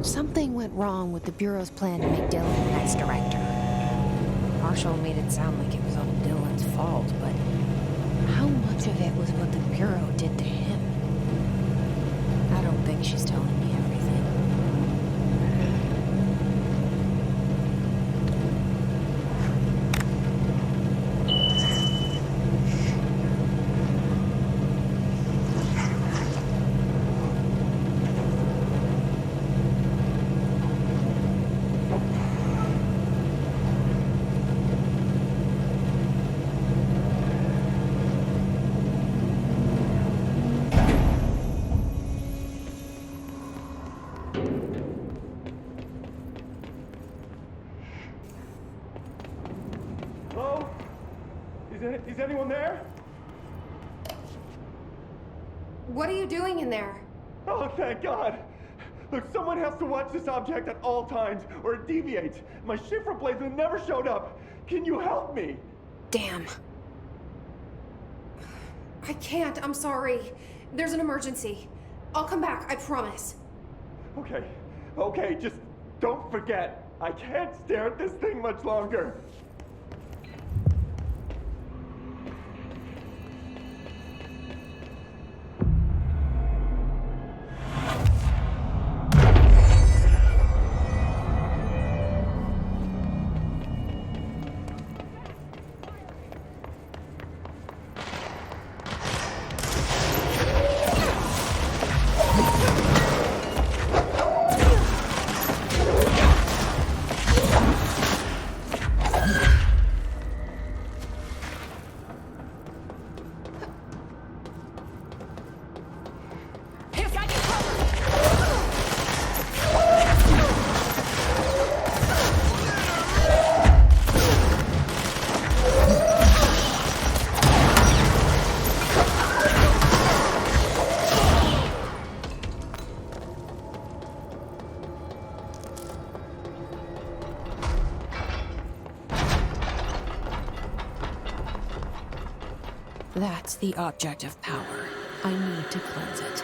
Something went wrong with the Bureau's plan to make Dylan the next director. Marshall made it sound like it was all Dylan's fault, but how much of it was what the Bureau did to him? I don't think she's telling me everything. Is anyone there? What are you doing in there? Oh, thank God! Look, someone has to watch this object at all times, or it deviates. My shifter blazon never showed up. Can you help me? Damn. I can't, I'm sorry. There's an emergency. I'll come back, I promise. Okay, just don't forget. I can't stare at this thing much longer. That's the object of power. I need to cleanse it.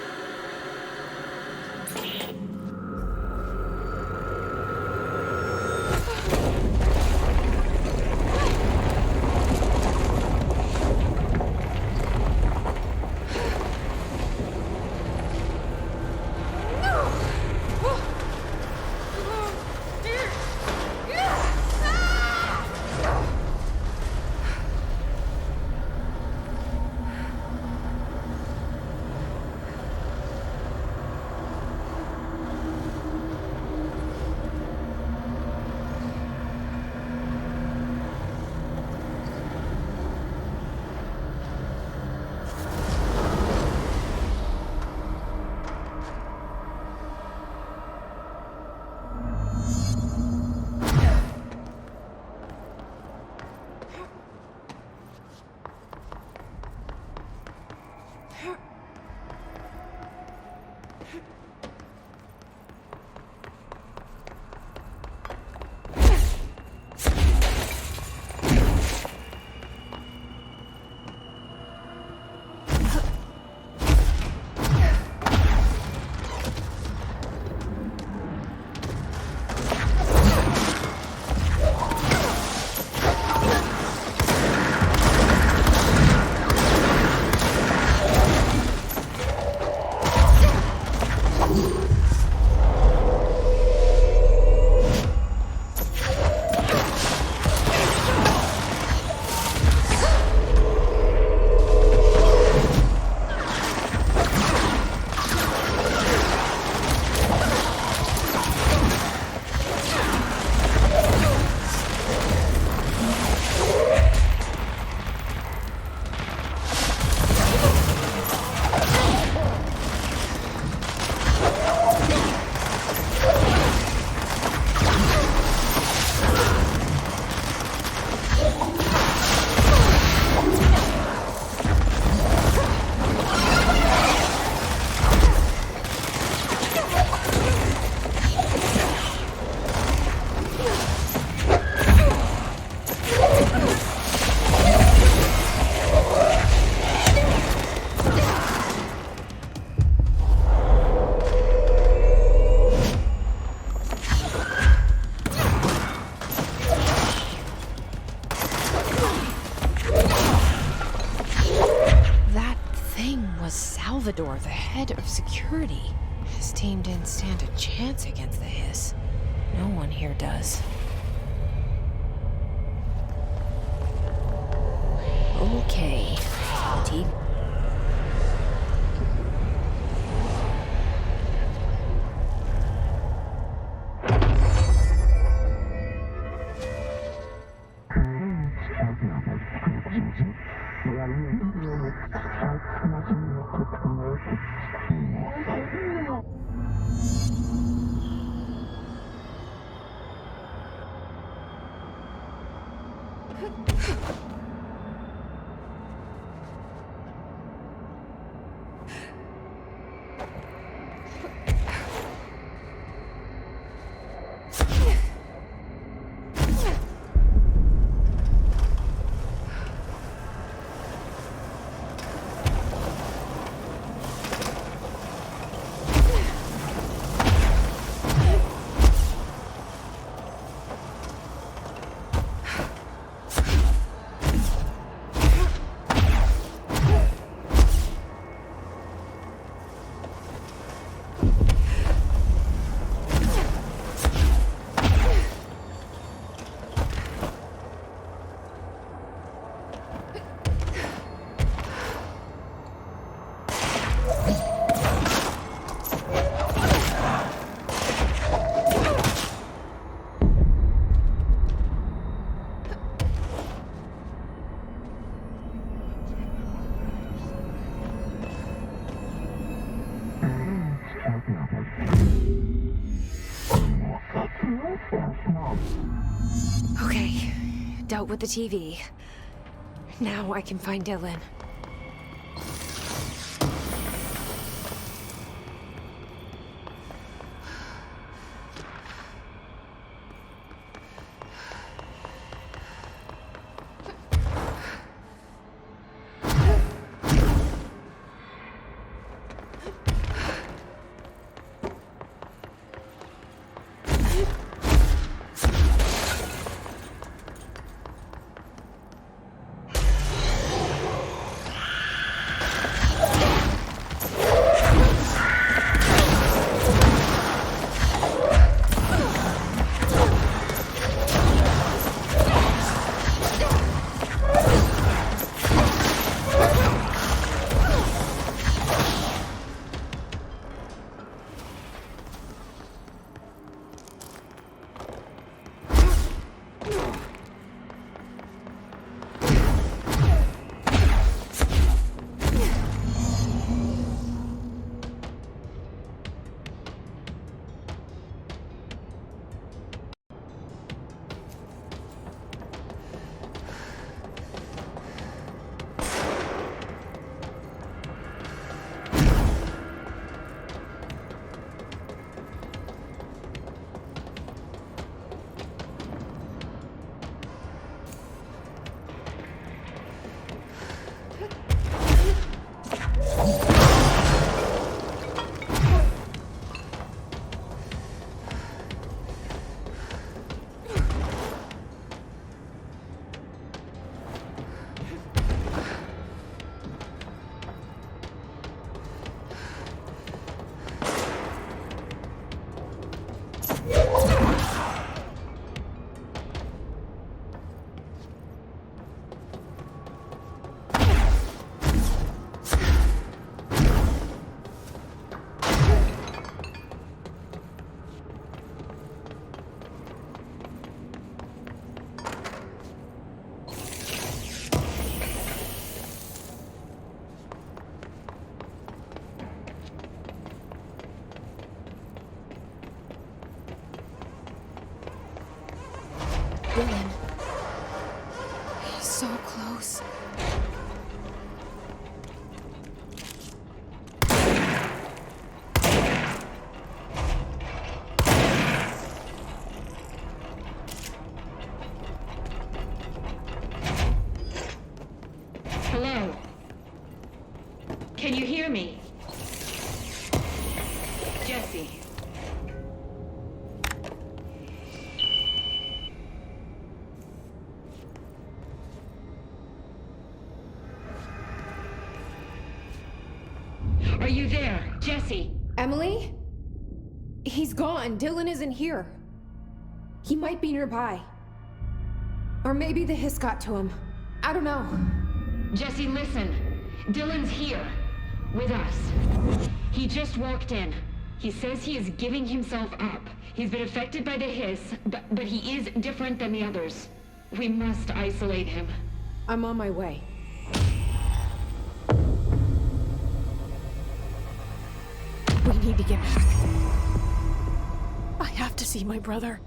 Tedor, the head of security. His team didn't stand a chance against the Hiss. No one here does. Okay. T. Okay, dealt with the TV. Now I can find Dylan. Dylan. He's so close. Hello? Can you hear me? Jesse. Are you there, Jesse? Emily? He's gone. Dylan isn't here. He might be nearby. Or maybe the hiss got to him. I don't know. Jesse, listen. Dylan's here. With us. He just walked in. He says he is giving himself up. He's been affected by the hiss, but he is different than the others. We must isolate him. I'm on my way. We need to get back. I have to see my brother.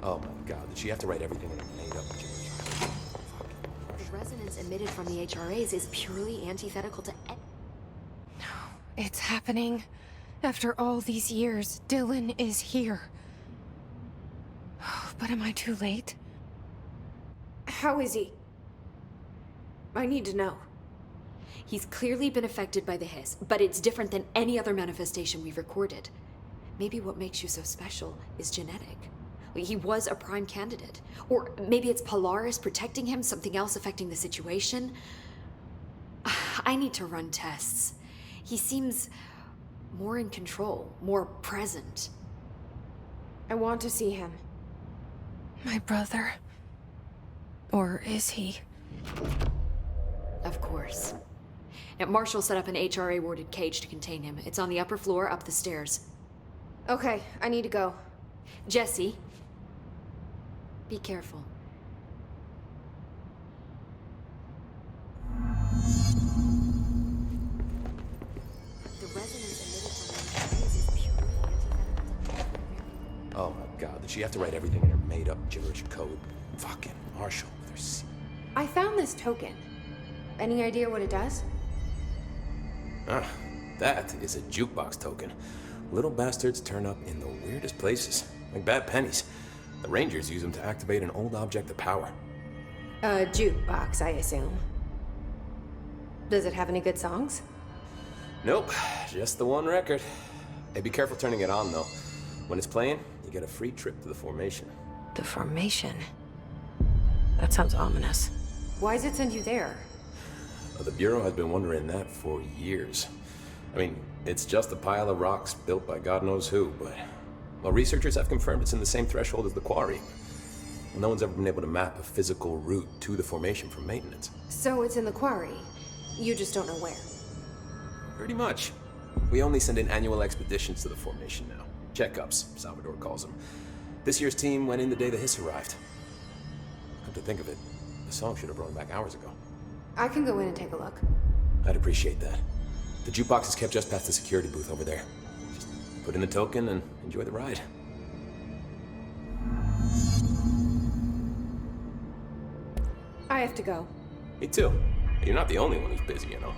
Oh my god, did she have to write everything in a made-up gibberish? The resonance emitted from the HRAs is purely antithetical to It's happening. After all these years, Dylan is here. But am I too late? How is he? I need to know. He's clearly been affected by the hiss, but it's different than any other manifestation we've recorded. Maybe what makes you so special is genetic. He was a prime candidate. Or maybe it's Polaris protecting him, something else affecting the situation. I need to run tests. He seems more in control, more present. I want to see him. My brother. Or is he? Of course. Now, Marshall set up an HRA-warded cage to contain him. It's on the upper floor, up the stairs. Okay, I need to go. Jesse, be careful. Did she have to write everything in her made-up gibberish code? Fucking Marshall with her I found this token. Any idea what it does? Ah, that is a jukebox token. Little bastards turn up in the weirdest places, like bad pennies. The Rangers use them to activate an old object of power. A jukebox, I assume. Does it have any good songs? Nope, just the one record. Hey, be careful turning it on, though. When it's playing, you get a free trip to the formation. The formation? That sounds ominous. Why does it send you there? The Bureau has been wondering that for years. I mean, it's just a pile of rocks built by God knows who, but... Well, researchers have confirmed it's in the same threshold as the quarry. No one's ever been able to map a physical route to the formation for maintenance. So it's in the quarry. You just don't know where. Pretty much. We only send in annual expeditions to the formation now. Checkups, Salvador calls them. This year's team went in the day the hiss arrived. Come to think of it, the song should have brought back hours ago. I can go in and take a look. I'd appreciate that. The jukebox is kept just past the security booth over there. Just put in the token and enjoy the ride. I have to go. Me too. You're not the only one who's busy, you know.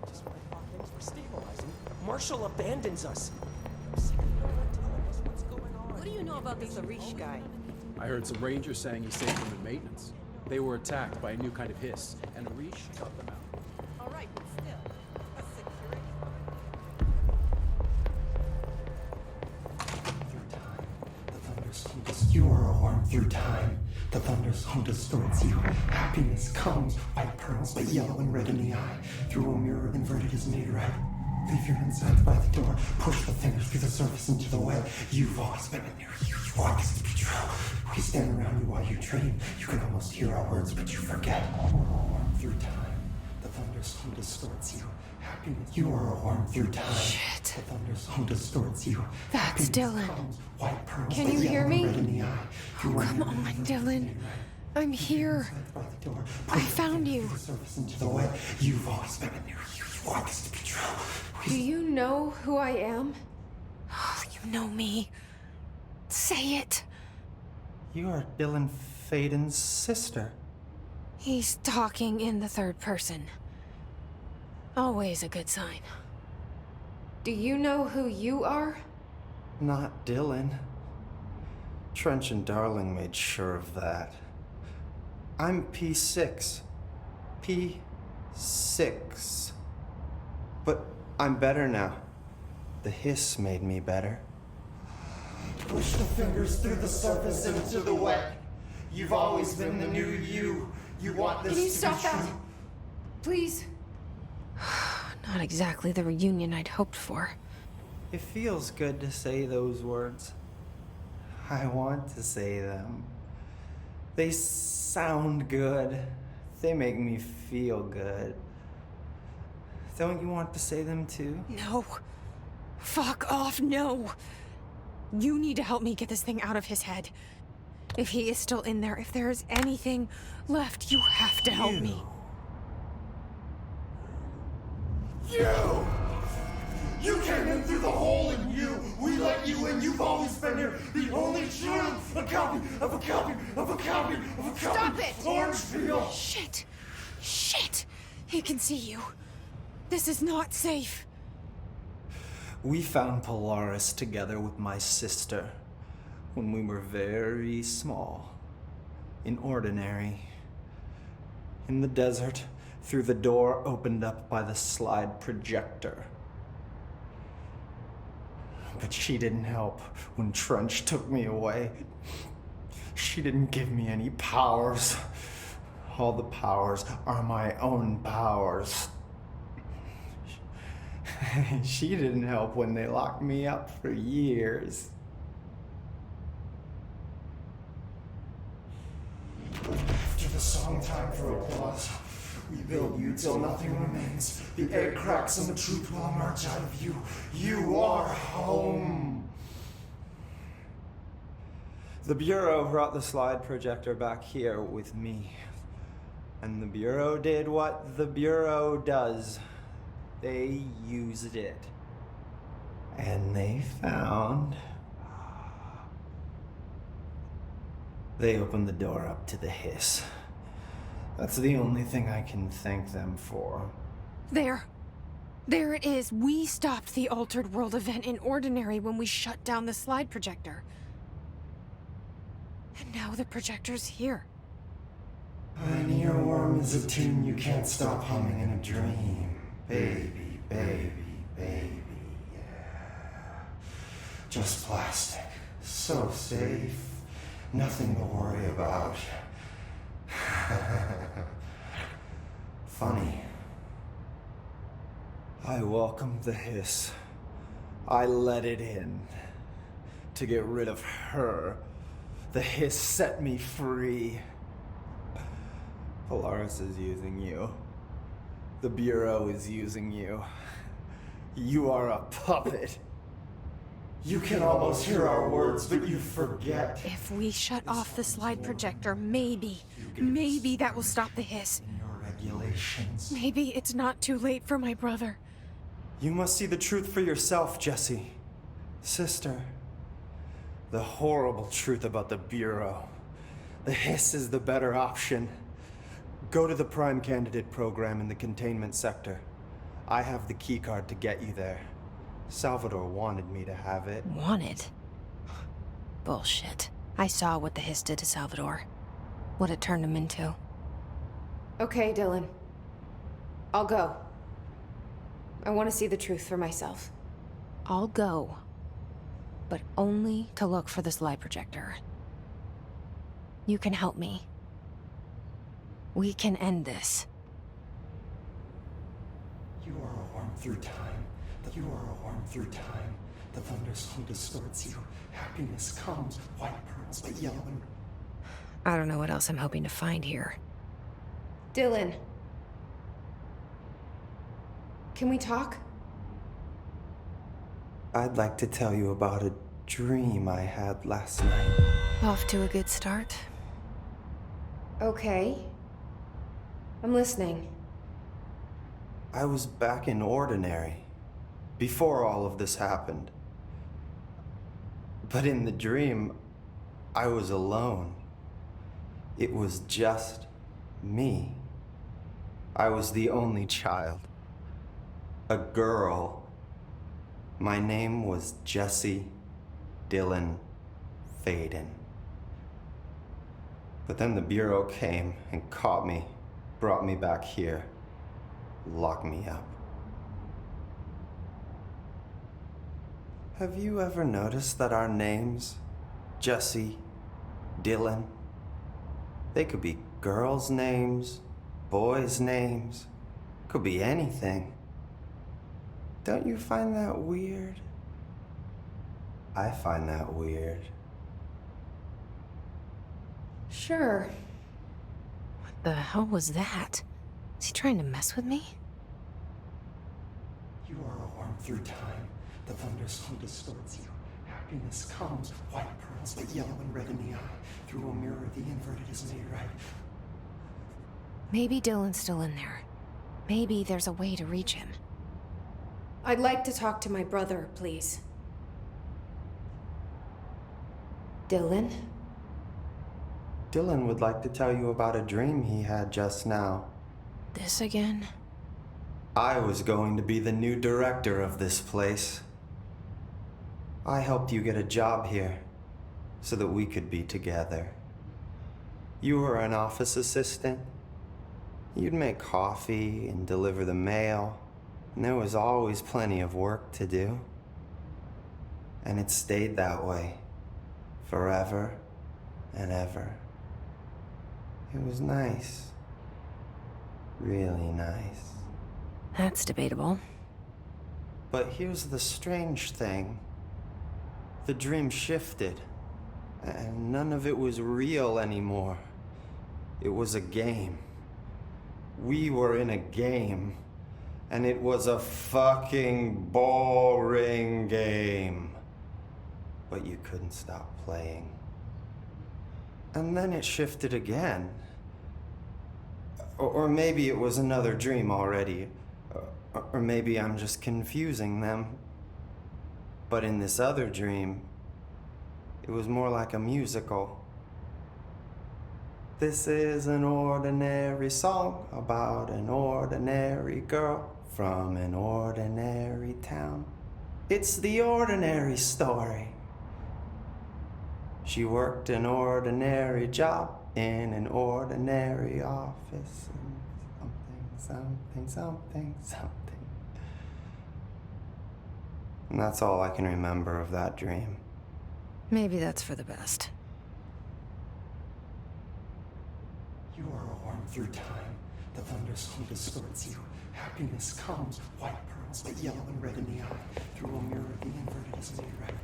Just when I thought things were stabilizing, Marshall abandons us. I'm sick of no one telling us what's going on. What do you know about this Arish guy? I heard some rangers saying he saved them in maintenance. They were attacked by a new kind of hiss, and Arish got them out. All right, but still, a security. Through time, the thunders hum distorts. You are a worm through time. The thunders hum distorts you. Happiness comes, white pearls, but yellow and red in the eye. Through a mirror inverted is made right. Leave your insides by the door. Push the fingers through the surface into the web. You've always been in there. You want this to be true. We stand around you while you dream. You can almost hear our words, but you forget. You are a worm through time. The thunders hum distorts you. Happiness. You are a worm through time. Shit. The thunders hum distorts you. That's Happiness Dylan. comes, white pearls, Can but you yellow hear and me? red in the eye. Through a Come mirror on, inverted is Dylan. made right. I'm here. By the door. I found you. The surface into the web. You've always been in there. You want this to be true. Do you know who I am? You know me. Say it. You are Dylan Faden's sister. He's talking in the third person. Always a good sign. Do you know who you are? Not Dylan. Trench and Darling made sure of that. I'm P6. P6. But I'm better now. The hiss made me better. Push the fingers through the surface into the wet. You've always been the new you. You want this Can you to stop be that? true. Please. Not exactly the reunion I'd hoped for. It feels good to say those words. I want to say them. They sound good. They make me feel good. Don't you want to say them too? No. Fuck off, no. You need to help me get this thing out of his head. If he is still in there, if there is anything left, you have to help me. You! You came in through the hole in you! We let you in! You've always been here! The only true! A copy of a copy of a copy of a copy! Stop it! Orange peel! Shit. Shit. He can see you. This is not safe. We found Polaris together with my sister when we were very small, in Ordinary, in the desert, through the door opened up by the slide projector. But she didn't help when Trench took me away. She didn't give me any powers. All the powers are my own powers. She didn't help when they locked me up for years. After the song time for applause, we build you till nothing remains. The egg cracks and the truth will emerge out of you. You are home. The Bureau brought the slide projector back here with me. And the Bureau did what the Bureau does. They used it. And they found... They opened the door up to the hiss. That's the only thing I can thank them for. There. There it is. We stopped the Altered World event in Ordinary when we shut down the slide projector. And now the projector's here. An earworm is a tune you can't stop humming in a dream. Baby, baby, baby, yeah. Just plastic. So safe. Nothing to worry about. Funny. I welcomed the hiss. I let it in. To get rid of her. The hiss set me free. Polaris is using you. The Bureau is using you. You are a puppet. You can almost hear our words, but you forget. If we shut off the slide projector, maybe that will stop the hiss. In your regulations. Maybe it's not too late for my brother. You must see the truth for yourself, Jesse. Sister. The horrible truth about the Bureau. The hiss is the better option. Go to the Prime Candidate program in the containment sector. I have the keycard to get you there. Salvador wanted me to have it. Wanted? Bullshit. I saw what the hiss did to Salvador. What it turned him into. Okay, Dylan. I'll go. I want to see the truth for myself. I'll go. But only to look for the slide projector. You can help me. We can end this. You are a worm through time. You are a worm through time. The thunderstorm distorts you. Happiness comes, white pearls, but yellow and... I don't know what else I'm hoping to find here. Dylan. Can we talk? I'd like to tell you about a dream I had last night. Off to a good start. Okay. I'm listening. I was back in Ordinary. Before all of this happened. But in the dream, I was alone. It was just me. I was the only child. A girl. My name was Jesse Dylan Fayden. But then the Bureau came and caught me, brought me back here, locked me up. Have you ever noticed that our names, Jesse, Dylan, they could be girls' names, boys' names, could be anything. Don't you find that weird? I find that weird. Sure. What the hell was that? Is he trying to mess with me? You are a worm through time. The thunderstorm distorts you. Happiness comes, white pearls, but yellow and red in the eye. Through a mirror, the inverted is made right. Maybe Dylan's still in there. Maybe there's a way to reach him. I'd like to talk to my brother, please. Dylan? Dylan would like to tell you about a dream he had just now. This again? I was going to be the new director of this place. I helped you get a job here, so that we could be together. You were an office assistant. You'd make coffee and deliver the mail, and there was always plenty of work to do. And it stayed that way, forever and ever. It was nice. Really nice. That's debatable. But here's the strange thing. The dream shifted, and none of it was real anymore. It was a game. We were in a game, and it was a fucking boring game. But you couldn't stop playing. And then it shifted again. Or maybe it was another dream already. Or maybe I'm just confusing them. But in this other dream, it was more like a musical. This is an ordinary song about an ordinary girl from an ordinary town. It's the ordinary story. She worked an ordinary job in an ordinary office. Something. And that's all I can remember of that dream. Maybe that's for the best. You are worn through time. The thunderstorm distorts you. Happiness comes, white pearls, but yellow and red in the eye. Through a mirror, the inverted is made right.